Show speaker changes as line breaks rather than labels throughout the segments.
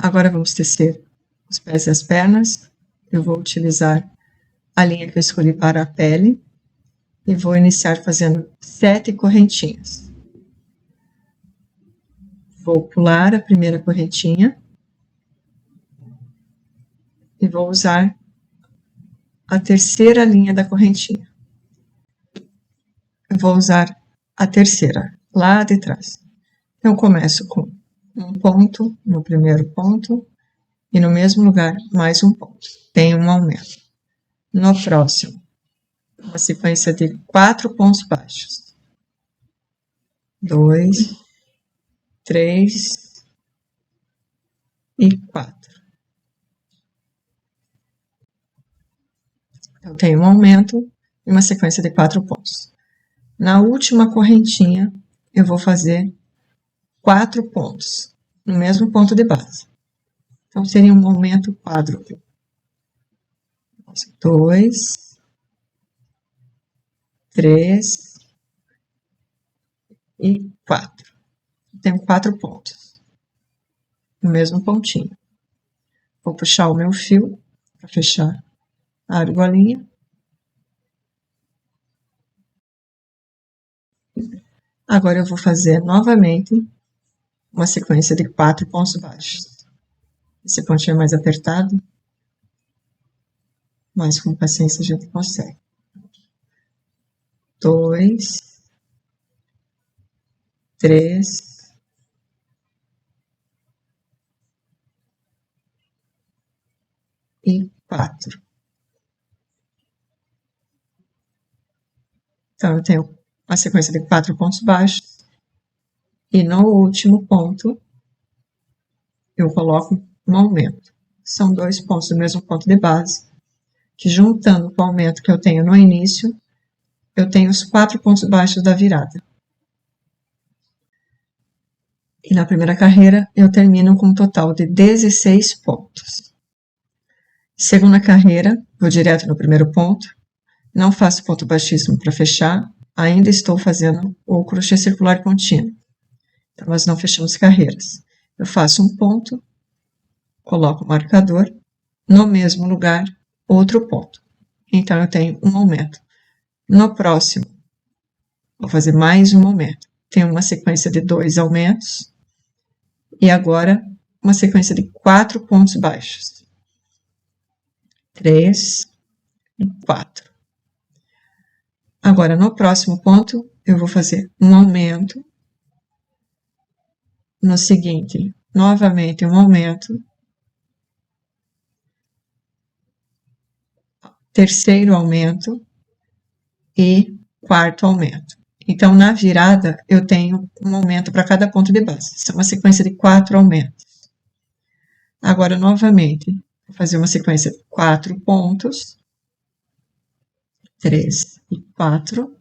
Agora vamos tecer os pés e as pernas. Eu vou utilizar a linha que eu escolhi para a pele e vou iniciar fazendo 7 correntinhas. Vou pular a primeira correntinha e vou usar a terceira linha da correntinha. Eu vou usar a terceira, lá de trás. Eu começo com um ponto no primeiro ponto e no mesmo lugar mais um ponto. Tem um aumento. No próximo, uma sequência de 4 pontos baixos. 2, 3 e 4. Então, tem um aumento e uma sequência de 4 pontos. Na última correntinha, eu vou fazer 4 pontos, no mesmo ponto de base. Então, seria um aumento quádruplo. 2, 3 e 4. Tenho 4 pontos, no mesmo pontinho. Vou puxar o meu fio para fechar a argolinha. Agora eu vou fazer novamente uma sequência de 4 pontos baixos. Esse pontinho é mais apertado, mas com paciência a gente consegue. 2, 3 e 4. Então, eu tenho uma sequência de 4 pontos baixos e no último ponto eu coloco um aumento. São 2 pontos do mesmo ponto de base, que juntando com o aumento que eu tenho no início, eu tenho os 4 pontos baixos da virada. E na primeira carreira, eu termino com um total de 16 pontos. Segunda carreira, vou direto no primeiro ponto, não faço ponto baixíssimo para fechar, ainda estou fazendo o crochê circular contínuo. Então, nós não fechamos carreiras. Eu faço um ponto, coloco o marcador, no mesmo lugar, outro ponto. Então, eu tenho um aumento. No próximo, vou fazer mais um aumento. Tenho uma sequência de 2 aumentos. E agora, uma sequência de 4 pontos baixos. 3 e 4. Agora, no próximo ponto, eu vou fazer um aumento. No seguinte, novamente um aumento. Terceiro aumento e quarto aumento. Então, na virada, eu tenho um aumento para cada ponto de base. Isso é uma sequência de 4 aumentos. Agora, novamente, vou fazer uma sequência de 4 pontos. 3 e 4.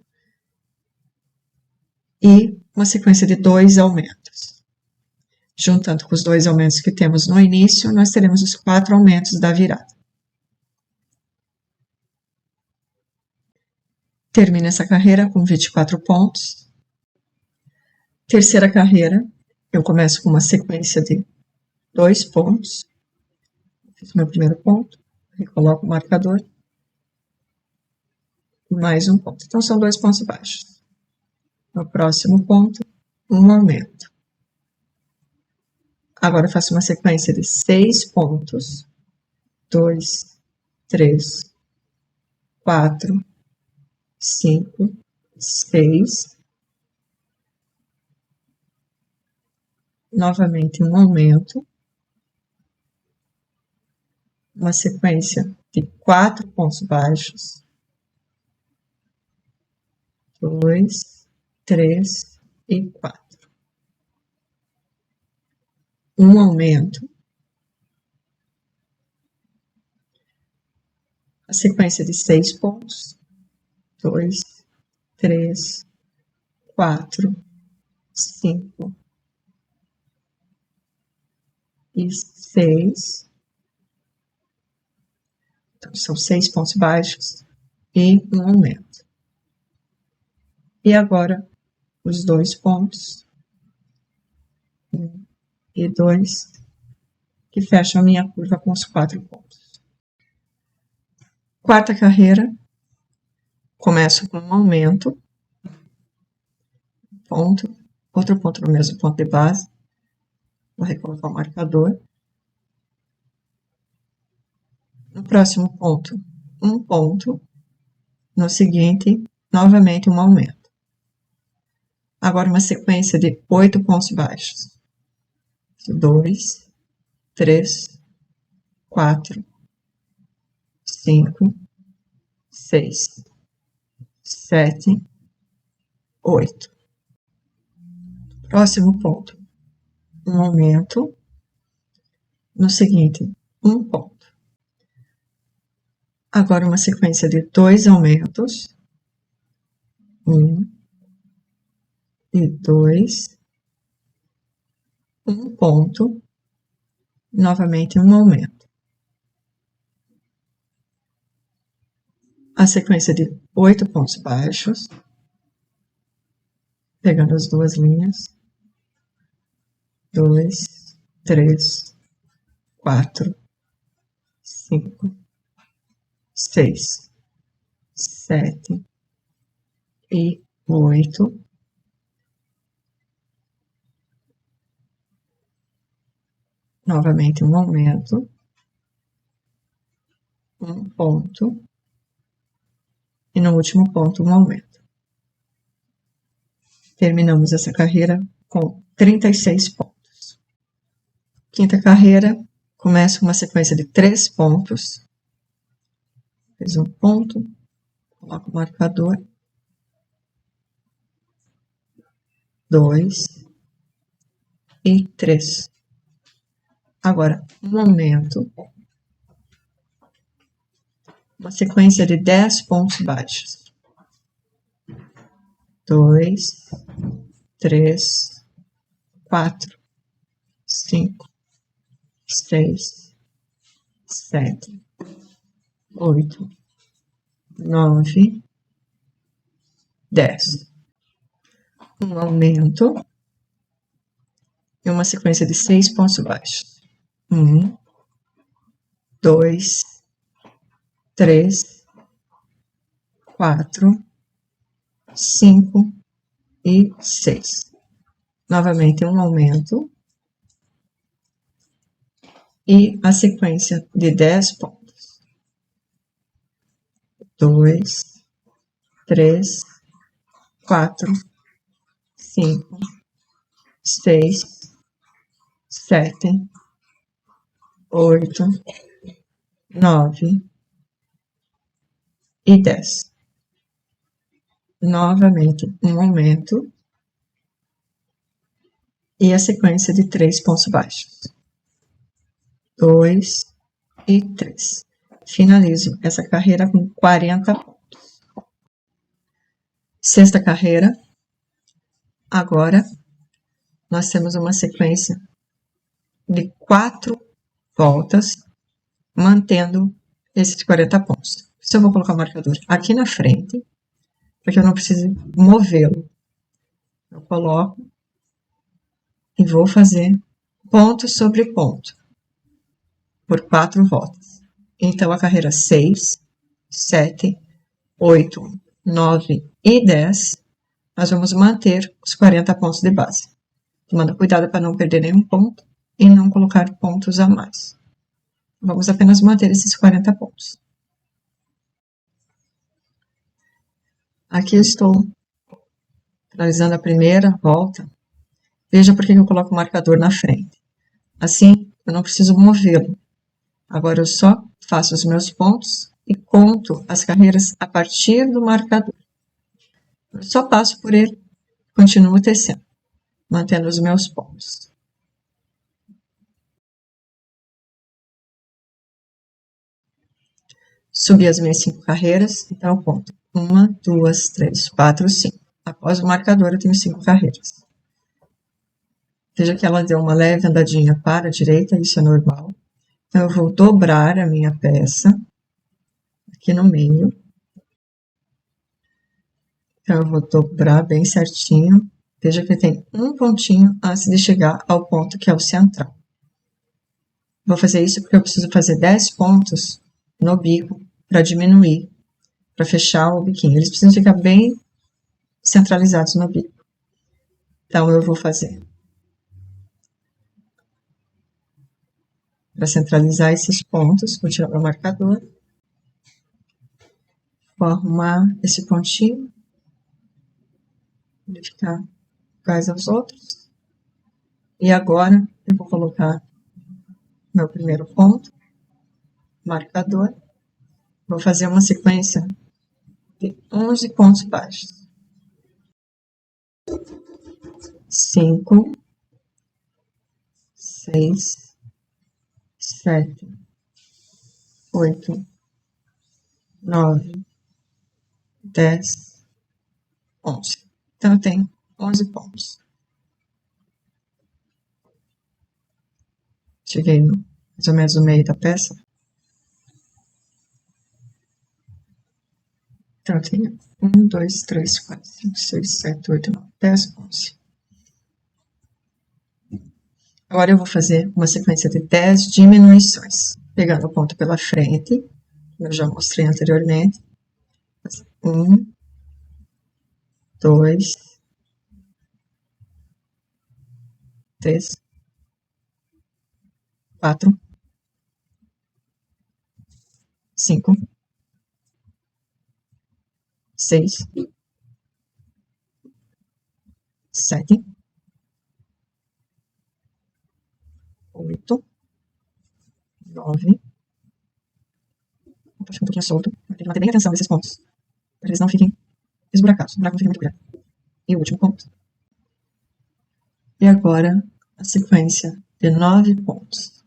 E uma sequência de 2 aumentos. Juntando com os 2 aumentos que temos no início, nós teremos os 4 aumentos da virada. Termino essa carreira com 24 pontos. Terceira carreira, eu começo com uma sequência de 2 pontos. Fiz o meu primeiro ponto, recoloco o marcador. E mais um ponto. Então, são 2 pontos baixos. No próximo ponto, um aumento. Agora, eu faço uma sequência de 6 pontos. 2, 3, 4, 5, 6. Novamente, um aumento. Uma sequência de 4 pontos baixos. 2, 3 e 4. Um aumento. A sequência de 6 pontos. 2, 3, 4, 5 e 6. Então, são 6 pontos baixos e um aumento. E agora, os 2 pontos. 1 e 2. que fecha a minha curva com os 4 pontos. Quarta carreira, começo com um aumento, ponto, outro ponto no mesmo ponto de base, vou recolocar o marcador. No próximo ponto, um ponto, no seguinte, novamente um aumento. Agora uma sequência de 8 pontos baixos. 2, 3, 4, 5, 6, 7, 8. Próximo ponto, um aumento. No seguinte, um ponto. Agora uma sequência de 2 aumentos. 1 e 2. Um ponto. Novamente um aumento. A sequência de 8 pontos baixos. Pegando as duas linhas. 2, 3, 4, 5, 6, 7 e 8. Novamente um aumento. Um ponto. E no último ponto, um aumento. Terminamos essa carreira com 36 pontos. Quinta carreira, começa uma sequência de 3 pontos. Fiz um ponto, coloco o marcador. 2 e 3. Agora, um aumento. Uma sequência de 10 pontos baixos. 2, 3, 4, 5, 6, 7, 8, 9, 10. Um aumento e uma sequência de 6 pontos baixos. 1, 2, 3, 4, 5 e 6. Novamente um aumento e a sequência de 10 pontos. 2, 3, 4, 5, 6, 7, 8, 9 e 10. Novamente um aumento e a sequência de 3 pontos baixos. 2 e 3. Finalizo essa carreira com 40 pontos. Sexta carreira. Agora, nós temos uma sequência de 4 voltas, mantendo esses 40 pontos. Se eu vou colocar o marcador aqui na frente, porque eu não preciso movê-lo. Eu coloco e vou fazer ponto sobre ponto, por 4 voltas. Então, a carreira 6, 7, 8, 9 e 10, nós vamos manter os 40 pontos de base. Tomando cuidado para não perder nenhum ponto e não colocar pontos a mais. Vamos apenas manter esses 40 pontos. Aqui eu estou finalizando a primeira volta. Veja por que eu coloco o marcador na frente. Assim, eu não preciso movê-lo. Agora eu só faço os meus pontos e conto as carreiras a partir do marcador. Eu só passo por ele, continuo tecendo, mantendo os meus pontos. Subi as minhas 5 carreiras, então eu conto 1, 2, 3, 4, 5. Após o marcador eu tenho 5 carreiras. Veja que ela deu uma leve andadinha para a direita, isso é normal. Então, eu vou dobrar a minha peça aqui no meio. Então, eu vou dobrar bem certinho. Veja que tem um pontinho antes de chegar ao ponto que é o central. Vou fazer isso porque eu preciso fazer 10 pontos no bico para diminuir, para fechar o biquinho. Eles precisam ficar bem centralizados no bico. Então, eu vou fazer para centralizar esses pontos. Vou tirar meu marcador. Vou arrumar esse pontinho. Ele ficar iguais aos outros. E agora, eu vou colocar meu primeiro ponto, marcador. Vou fazer uma sequência de 11 pontos baixos. 5, 6, 7, 8, 9, 10, 11. Então, eu tenho 11 pontos. Cheguei no, mais ou menos no meio da peça. Então, eu tenho 1, 2, 3, 4, 5, 6, 7, 8, 9, 10, 11. Agora eu vou fazer uma sequência de 10 diminuições, pegando o ponto pela frente, como eu já mostrei anteriormente. 1, 2, 3, 4, 5, 6, 7, 8, 9. Vou puxar um pouquinho solto. Tem que manter bem a atenção nesses pontos, para eles não fiquem esburacados. O buraco não fica muito grande. E o último ponto. E agora a sequência de 9 pontos.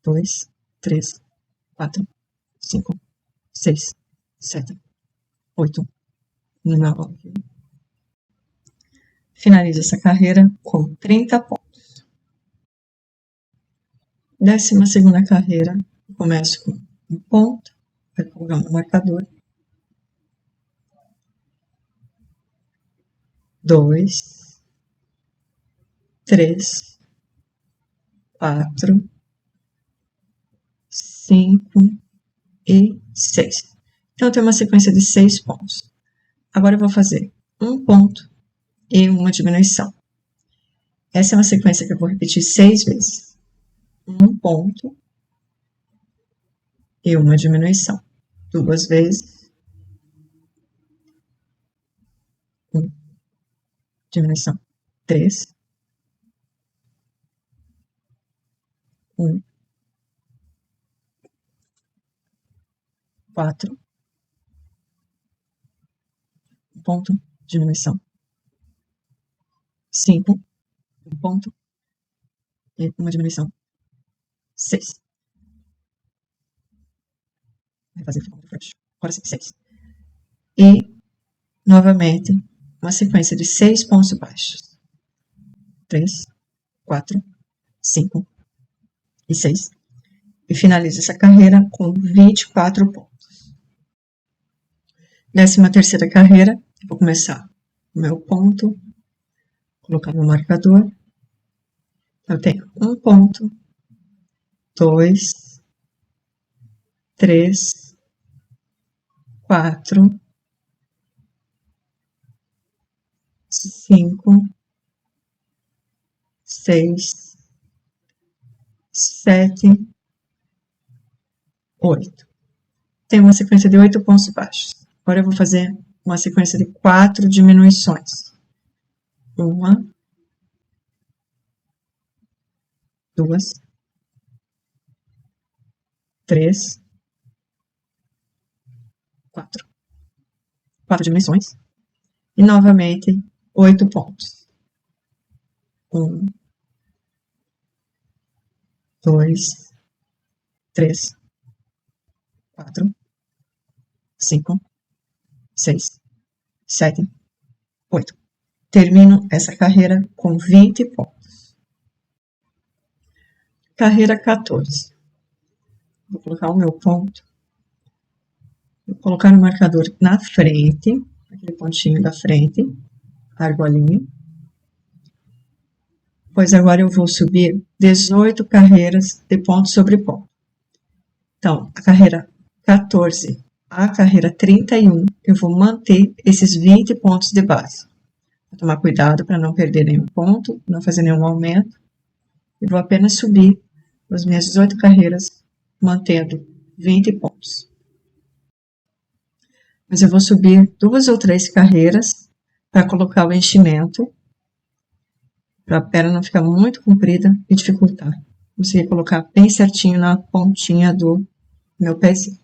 2, 3, 4, 5, 6, 7, 8, 9. Finalizo essa carreira com 30 pontos. 12ª carreira, eu começo com um ponto, vai colocar um marcador. 2, 3, 4, 5 e 6. Então, eu tenho uma sequência de 6 pontos. Agora, eu vou fazer um ponto e uma diminuição. Essa é uma sequência que eu vou repetir 6 vezes. Um ponto e uma diminuição. 2 vezes. Diminuição. 3. 1. 4. Ponto. Diminuição. 5. Um ponto e uma diminuição. 6. Vai fazer o ponto forte. Agora sim, 6. E, novamente, uma sequência de 6 pontos baixos. 3, 4, 5 e 6. E finalizo essa carreira com 24 pontos. 13ª carreira, eu vou começar o meu ponto, colocar meu marcador. Eu tenho um ponto, 2, 3, 4, 5, 6, 7, 8. Tem uma sequência de 8 pontos baixos. Agora eu vou fazer uma sequência de 4 diminuições. 1, 2, 3, 4. 4 diminuições. E novamente 8 pontos. 1, 2, 3, 4, 5, 6, 7, 8. Termino essa carreira com 20 pontos. Carreira 14. Vou colocar o meu ponto. Vou colocar no marcador na frente, aquele pontinho da frente, a argolinha. pois agora eu vou subir 18 carreiras de ponto sobre ponto. Então, a carreira 14 à carreira 31, eu vou manter esses 20 pontos de base. Vou tomar cuidado para não perder nenhum ponto, não fazer nenhum aumento, e vou apenas subir as minhas 18 carreiras, mantendo 20 pontos. Mas eu vou subir 2 ou 3 carreiras para colocar o enchimento, para a perna não ficar muito comprida e dificultar. Consegui colocar bem certinho na pontinha do meu pezinho.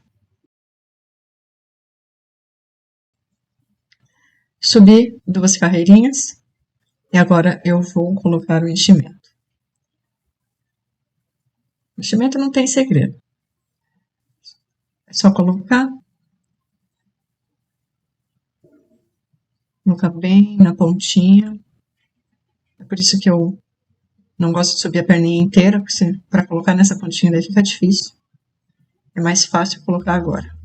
Subi 2 carreirinhas e agora eu vou colocar o enchimento. O enchimento não tem segredo. É só colocar bem na pontinha. É por isso que eu não gosto de subir a perninha inteira, porque para colocar nessa pontinha daí fica difícil. É mais fácil colocar agora.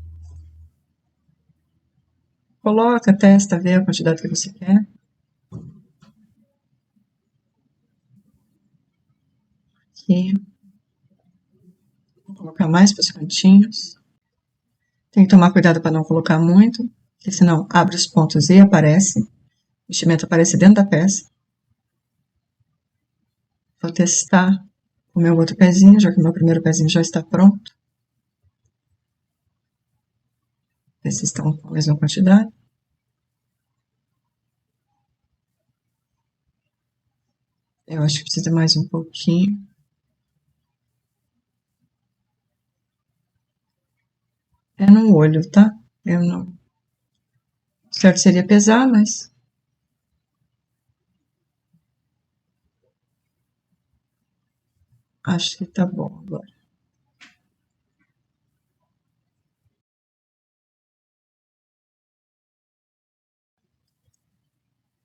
Coloca, testa, vê a quantidade que você quer. Aqui. Vou colocar mais para os cantinhos. Tem que tomar cuidado para não colocar muito, porque senão abre os pontos e aparece. O enchimento aparece dentro da peça. Vou testar o meu outro pezinho, já que o meu primeiro pezinho já está pronto. Ver se estão com a mesma quantidade. Eu acho que precisa mais um pouquinho. É no olho, tá? Eu não... Certo seria pesar, mas... Acho que tá bom agora.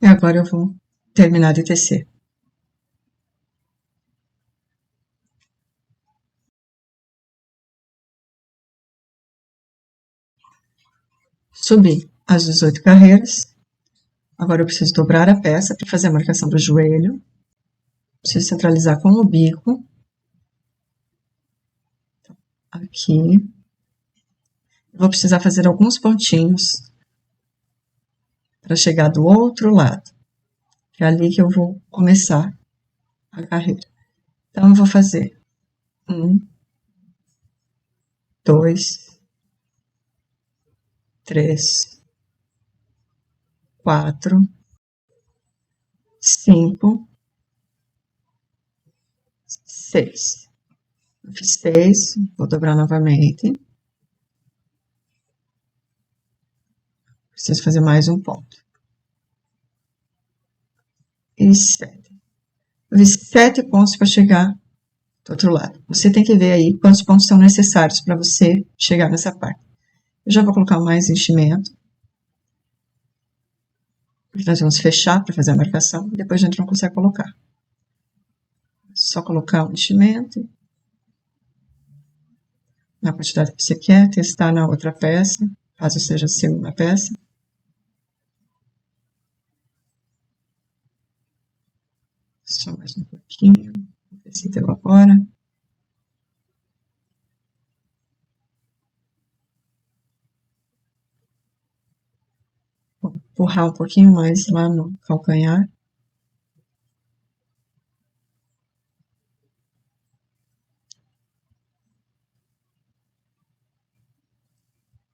E agora eu vou terminar de tecer. Subi as 18 carreiras. Agora eu preciso dobrar a peça para fazer a marcação do joelho. Preciso centralizar com o bico. Aqui. Vou precisar fazer alguns pontinhos para chegar do outro lado. É ali que eu vou começar a carreira. Então, eu vou fazer 1, 2, 3, 4, 5, 6. Eu fiz 6, vou dobrar novamente. Preciso fazer mais um ponto. E 7. Eu fiz 7 pontos para chegar do outro lado. Você tem que ver aí quantos pontos são necessários para você chegar nessa parte. Eu já vou colocar mais enchimento. Nós vamos fechar para fazer a marcação e depois a gente não consegue colocar. Só colocar o enchimento na quantidade que você quer, testar na outra peça, caso seja a segunda peça. Só mais um pouquinho, ver se evapora. Vou empurrar um pouquinho mais lá no calcanhar.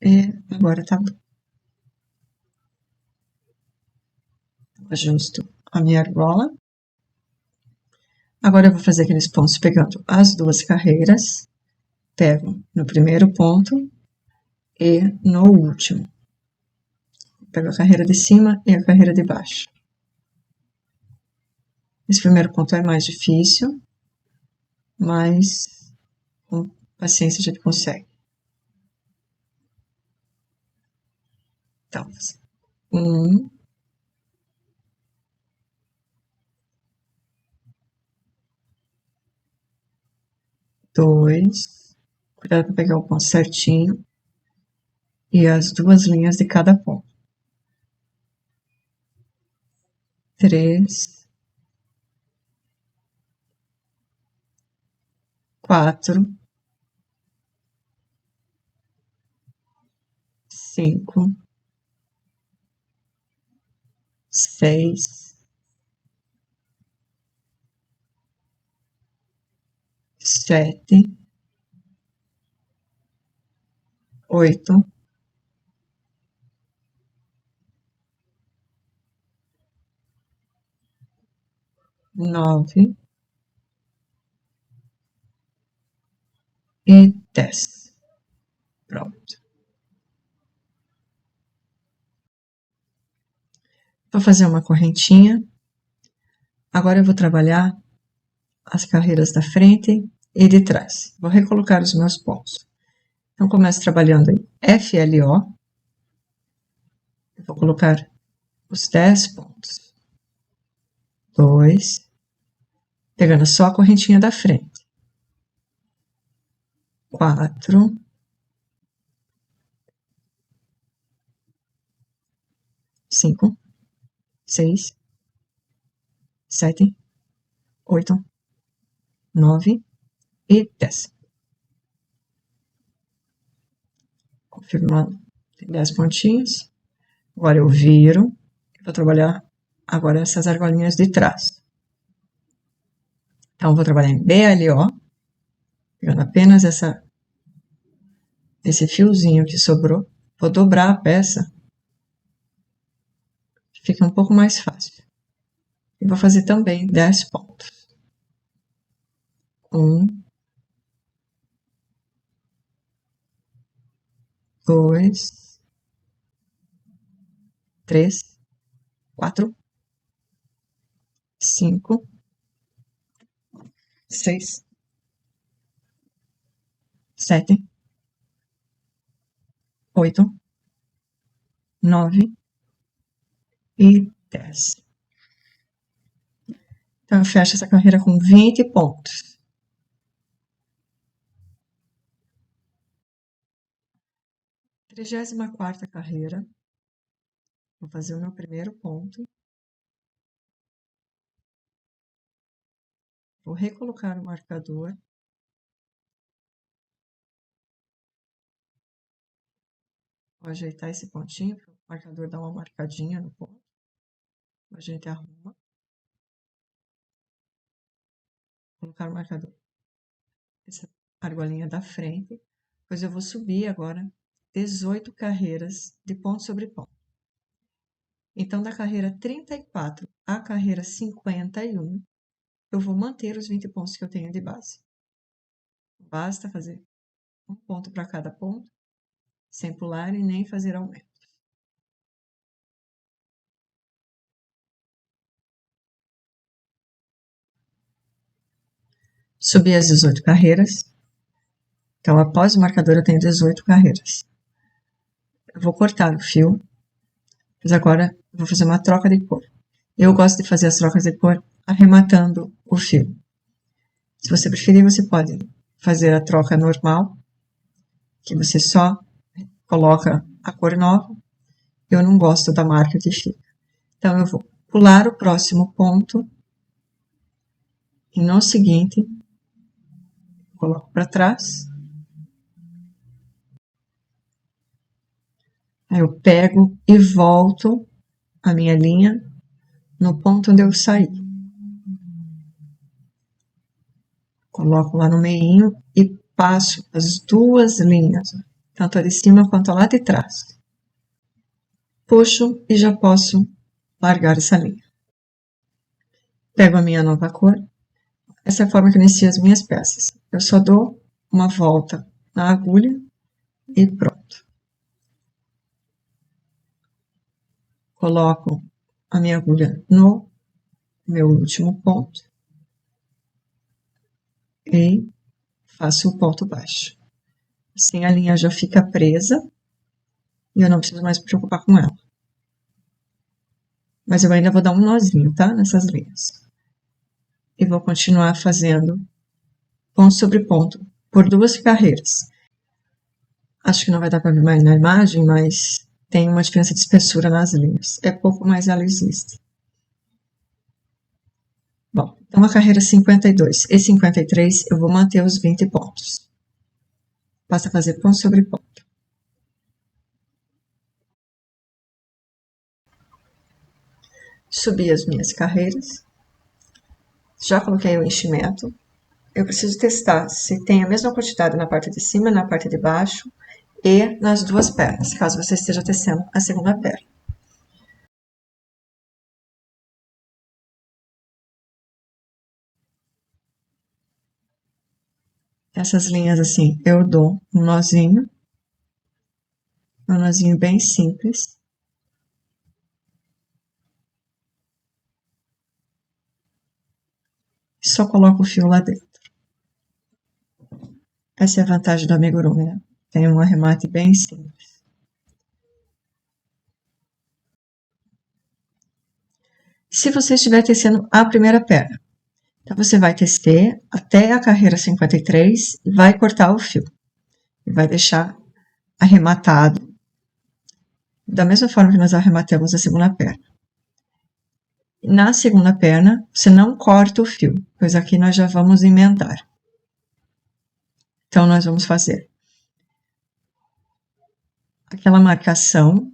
E agora tá bom. Ajusto a minha argola. Agora eu vou fazer aqueles pontos pegando as 2 carreiras. Pego no primeiro ponto e no último. Pego a carreira de cima e a carreira de baixo. Esse primeiro ponto é mais difícil, mas com paciência a gente consegue. Então, 1, 2, cuidado para pegar o ponto certinho, e as 2 linhas de cada ponto. 3, 4, 5, 6, 7, 8, 9 e 10. Pronto. Vou fazer uma correntinha. Agora eu vou trabalhar as carreiras da frente e de trás. Vou recolocar os meus pontos. Então, começo trabalhando em FLO. Eu vou colocar os 10 pontos. 2, pegando só a correntinha da frente. 4, 5, 6, 7, 8, 9 e 10. Confirmando, tem 10 pontinhos. Agora eu viro, vou trabalhar agora essas argolinhas de trás. Então, vou trabalhar em BLO, pegando apenas esse fiozinho que sobrou. Vou dobrar a peça, fica um pouco mais fácil. E vou fazer também 10 pontos. 1, 2, 3, 4, 5, 6, 7, 8, 9 e 10. Então, eu fecho essa carreira com 20 pontos. Trigésima quarta carreira. Vou fazer o meu primeiro ponto. Vou recolocar o marcador. Vou ajeitar esse pontinho, para o marcador dar uma marcadinha no ponto. A gente arruma. Colocar o marcador. Essa argolinha da frente. Pois eu vou subir agora 18 carreiras de ponto sobre ponto. Então, da carreira 34 à carreira 51, eu vou manter os 20 pontos que eu tenho de base. Basta fazer um ponto para cada ponto, sem pular e nem fazer aumento. Subi as 18 carreiras. Então, após o marcador, eu tenho 18 carreiras. Eu vou cortar o fio, mas agora eu vou fazer uma troca de cor. Eu gosto de fazer as trocas de cor arrematando o fio. Se você preferir, você pode fazer a troca normal, que você só coloca a cor nova. Eu não gosto da marca que fica. Então, eu vou pular o próximo ponto e no seguinte, coloco para trás. Aí eu pego e volto a minha linha no ponto onde eu saí. Coloco lá no meinho e passo as duas linhas, tanto a de cima quanto a lá de trás. Puxo e já posso largar essa linha. Pego a minha nova cor. Essa é a forma que eu inicio as minhas peças. Eu só dou uma volta na agulha e pronto. Coloco a minha agulha no meu último ponto e faço o ponto baixo. Assim a linha já fica presa e eu não preciso mais me preocupar com ela. Mas eu ainda vou dar um nozinho, tá? Nessas linhas. E vou continuar fazendo ponto sobre ponto por duas carreiras. Acho que não vai dar para ver mais na imagem, mas tem uma diferença de espessura nas linhas. É pouco, mas ela existe. Bom, então a carreira 52 e 53 eu vou manter os 20 pontos. Basta fazer ponto sobre ponto. Subi as minhas carreiras. Já coloquei o enchimento. Eu preciso testar se tem a mesma quantidade na parte de cima, na parte de baixo e nas duas pernas, caso você esteja tecendo a segunda perna. Essas linhas assim, eu dou um nozinho bem simples. Só coloco o fio lá dentro. Essa é a vantagem do amigurumi, né? Tem um arremate bem simples. Se você estiver tecendo a primeira perna, então você vai tecer até a carreira 53 e vai cortar o fio. E vai deixar arrematado da mesma forma que nós arrematamos a segunda perna. Na segunda perna, você não corta o fio, pois aqui nós já vamos emendar. Então, nós vamos fazer aquela marcação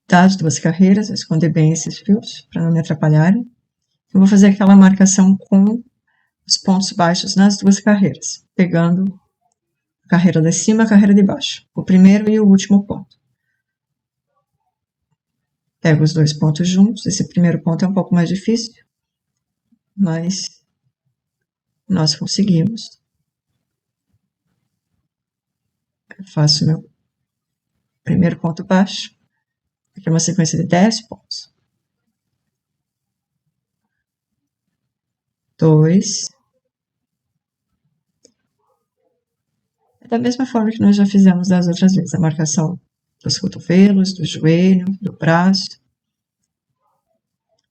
das duas carreiras, vou esconder bem esses fios para não me atrapalharem. Eu vou fazer aquela marcação com os pontos baixos nas duas carreiras, pegando a carreira de cima e a carreira de baixo, o primeiro e o último ponto. Pego os dois pontos juntos, esse primeiro ponto é um pouco mais difícil, mas nós conseguimos. Eu faço meu primeiro ponto baixo, aqui é uma sequência de 10 pontos. 2. É da mesma forma que nós já fizemos das outras vezes, a marcação dos cotovelos, do joelho, do braço.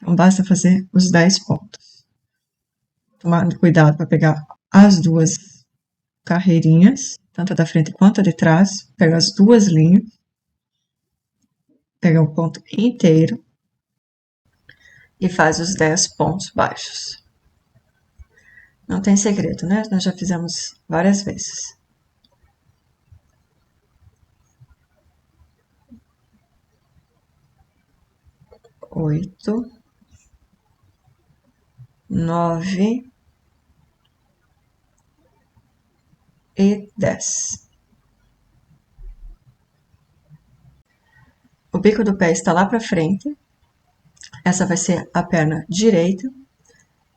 Então, basta fazer os 10 pontos. Tomando cuidado para pegar as duas carreirinhas, tanto a da frente quanto a de trás. Pega as duas linhas. Pega o ponto inteiro. E faz os 10 pontos baixos. Não tem segredo, né? Nós já fizemos várias vezes. 8, 9 e 10. O bico do pé está lá para frente. Essa vai ser a perna direita.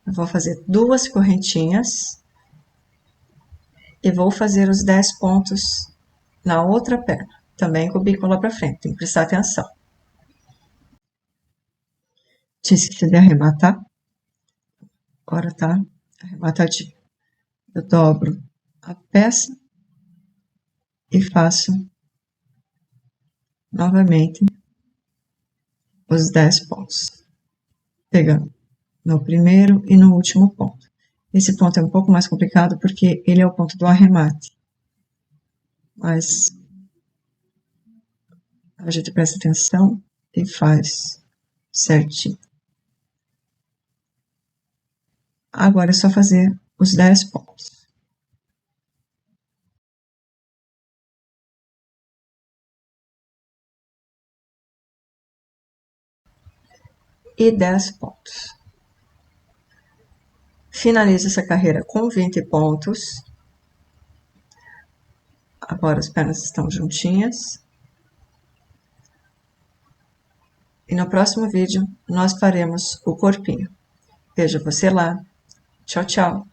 Eu vou fazer duas correntinhas e vou fazer os 10 pontos na outra perna, também com o bico lá para frente. Tem que prestar atenção. Tinha esquecido de arrematar. Agora tá arrematadinho. Eu dobro a peça e faço novamente os 10 pontos, pegando no primeiro e no último ponto. Esse ponto é um pouco mais complicado porque ele é o ponto do arremate, mas a gente presta atenção e faz certinho. Agora é só fazer os 10 pontos. E 10 pontos. Finalizo essa carreira com 20 pontos. Agora as pernas estão juntinhas. E no próximo vídeo nós faremos o corpinho. Vejo você lá. Tchau, tchau.